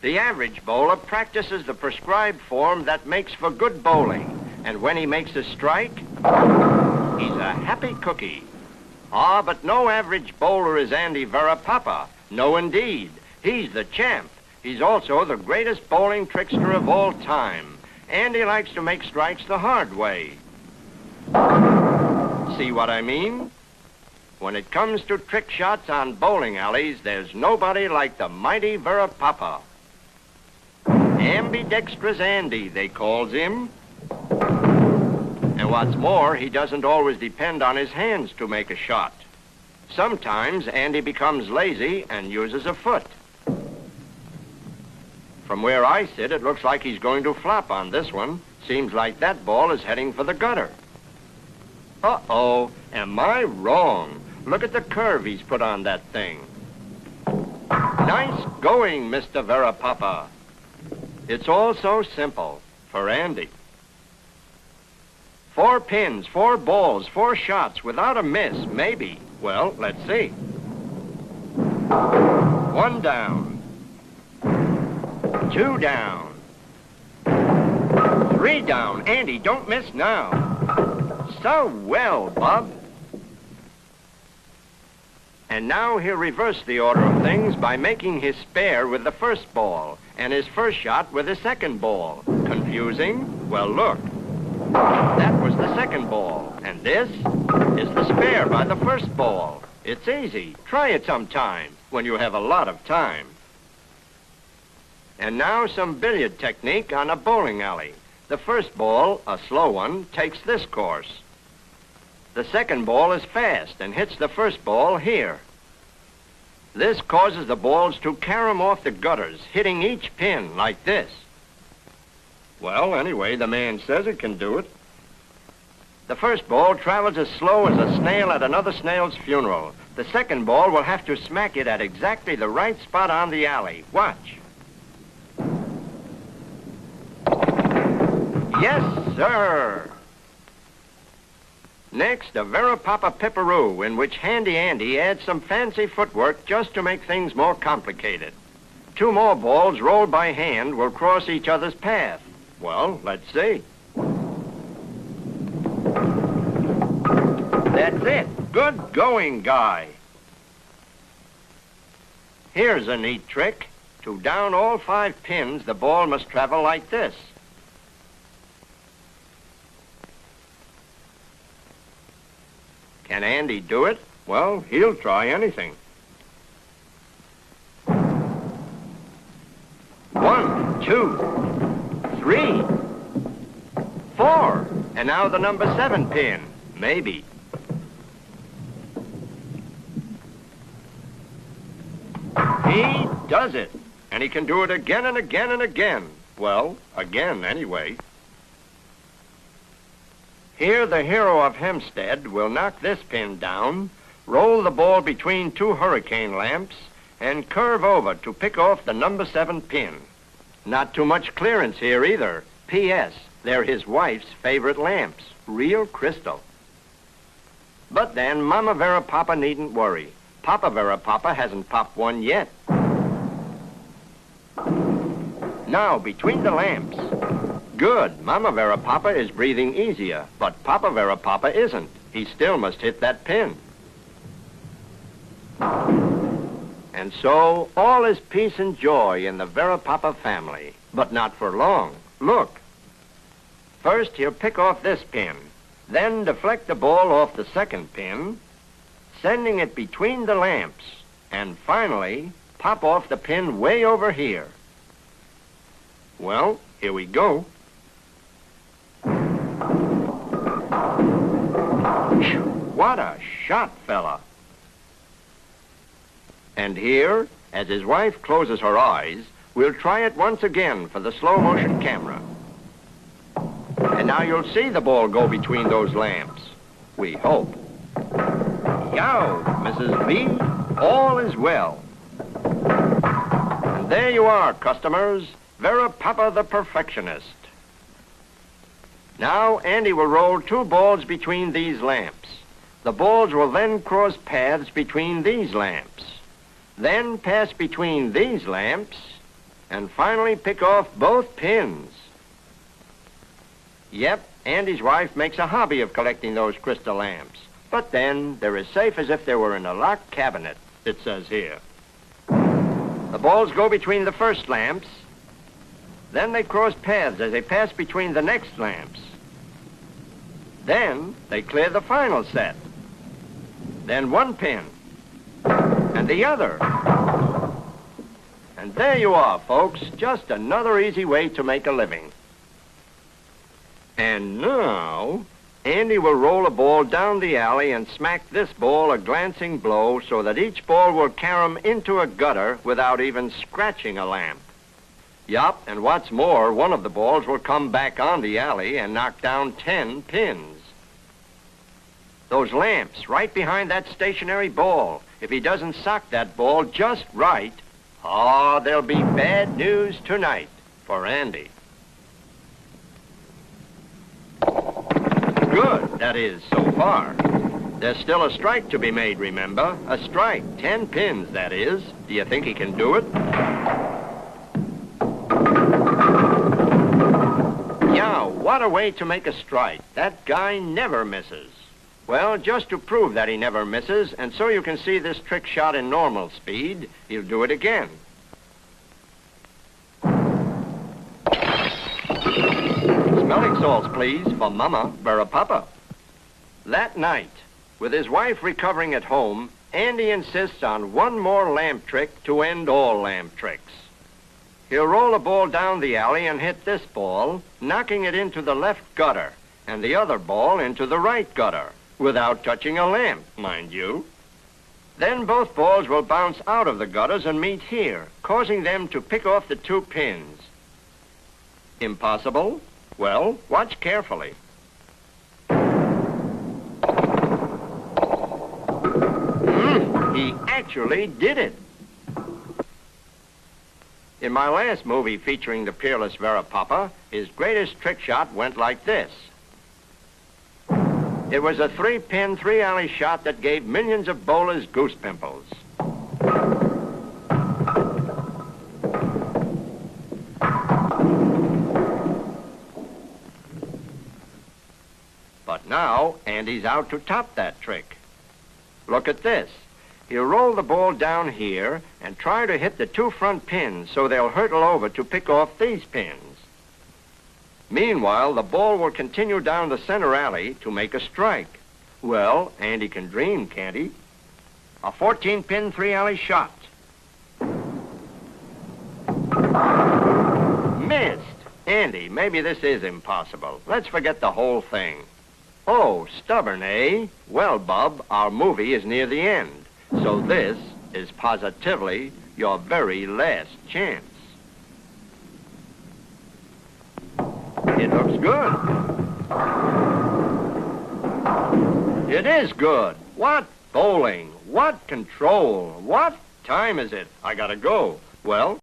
The average bowler practices the prescribed form that makes for good bowling. And when he makes a strike, he's a happy cookie. Ah, but no average bowler is Andy Varapapa. No, indeed. He's the champ. He's also the greatest bowling trickster of all time. Andy likes to make strikes the hard way. See what I mean? When it comes to trick shots on bowling alleys, there's nobody like the mighty Varapapa. Ambidextrous Andy, they calls him. And what's more, he doesn't always depend on his hands to make a shot. Sometimes Andy becomes lazy and uses a foot. From where I sit, it looks like he's going to flop on this one. Seems like that ball is heading for the gutter. Uh-oh, am I wrong? Look at the curve he's put on that thing. Nice going, Mr. Varapapa. It's all so simple for Andy. 4 pins, 4 balls, 4 shots without a miss, maybe. Well, let's see. 1 down. 2 down. 3 down. Andy, don't miss now. So well, Bob. And now he'll reverse the order of things by making his spare with the first ball and his first shot with the second ball. Confusing? Well, look. That was the second ball, and this is the spare by the first ball. It's easy. Try it sometime when you have a lot of time. And now some billiard technique on a bowling alley. The first ball, a slow one, takes this course. The second ball is fast and hits the first ball here. This causes the balls to carom off the gutters, hitting each pin like this. Well, anyway, the man says it can do it. The first ball travels as slow as a snail at another snail's funeral. The second ball will have to smack it at exactly the right spot on the alley. Watch. Yes, sir. Next, a Varapapa Pipperoo, in which Handy Andy adds some fancy footwork just to make things more complicated. 2 more balls rolled by hand will cross each other's path. Well, let's see. That's it. Good going, Guy. Here's a neat trick. To down all 5 pins, the ball must travel like this. Can Andy do it? Well, he'll try anything. 1, 2, 3, 4. And now the number 7 pin. Maybe. He does it. And he can do it again and again and again. Well, again anyway. Here, the hero of Hempstead will knock this pin down, roll the ball between 2 hurricane lamps, and curve over to pick off the number 7 pin. Not too much clearance here either. P.S. They're his wife's favorite lamps. Real crystal. But then, Mama Varapapa needn't worry. Papa Varapapa hasn't popped one yet. Now, between the lamps. Good. Mama Varapapa is breathing easier, but Papa Varapapa isn't. He still must hit that pin. And so, all is peace and joy in the Varapapa family, but not for long. Look. First, he'll pick off this pin, then deflect the ball off the second pin, sending it between the lamps, and finally, pop off the pin way over here. Well, here we go. What a shot, fella. And here, as his wife closes her eyes, we'll try it once again for the slow motion camera. And now you'll see the ball go between those lamps. We hope. Yow, Mrs. B, all is well. And there you are, customers. Varapapa the perfectionist. Now, Andy will roll 2 balls between these lamps. The balls will then cross paths between these lamps. Then pass between these lamps and finally pick off both pins. Yep, Andy's wife makes a hobby of collecting those crystal lamps. But then, they're as safe as if they were in a locked cabinet, it says here. The balls go between the first lamps. Then they cross paths as they pass between the next lamps. Then they clear the final set. Then one pin. And the other. And there you are, folks. Just another easy way to make a living. And now, Andy will roll a ball down the alley and smack this ball a glancing blow so that each ball will carom into a gutter without even scratching a lamp. Yup, and what's more, one of the balls will come back on the alley and knock down 10 pins. Those lamps right behind that stationary ball, if he doesn't sock that ball just right, oh, there'll be bad news tonight for Andy. Good, that is, so far. There's still a strike to be made, remember? A strike, 10 pins, that is. Do you think he can do it? Yeah, what a way to make a strike. That guy never misses. Well, just to prove that he never misses, and so you can see this trick shot in normal speed, he'll do it again. Smelling salts, please, for Mama Verapapa. That night, with his wife recovering at home, Andy insists on one more lamp trick to end all lamp tricks. He'll roll a ball down the alley and hit this ball, knocking it into the left gutter, and the other ball into the right gutter, without touching a lamp, mind you. Then both balls will bounce out of the gutters and meet here, causing them to pick off the 2 pins. Impossible? Well, watch carefully. He actually did it. In my last movie featuring the peerless Verapapa, his greatest trick shot went like this. It was a 3-pin, 3-alley shot that gave millions of bowlers goose pimples. But now, Andy's out to top that trick. Look at this. He'll roll the ball down here and try to hit the 2 front pins so they'll hurtle over to pick off these pins. Meanwhile, the ball will continue down the center alley to make a strike. Well, Andy can dream, can't he? A 14-pin, 3-alley shot. Missed. Andy, maybe this is impossible. Let's forget the whole thing. Oh, stubborn, eh? Well, Bub, our movie is near the end. So this is positively your very last chance. It looks good. It is good. What bowling? What control? What time is it? I gotta go. Well,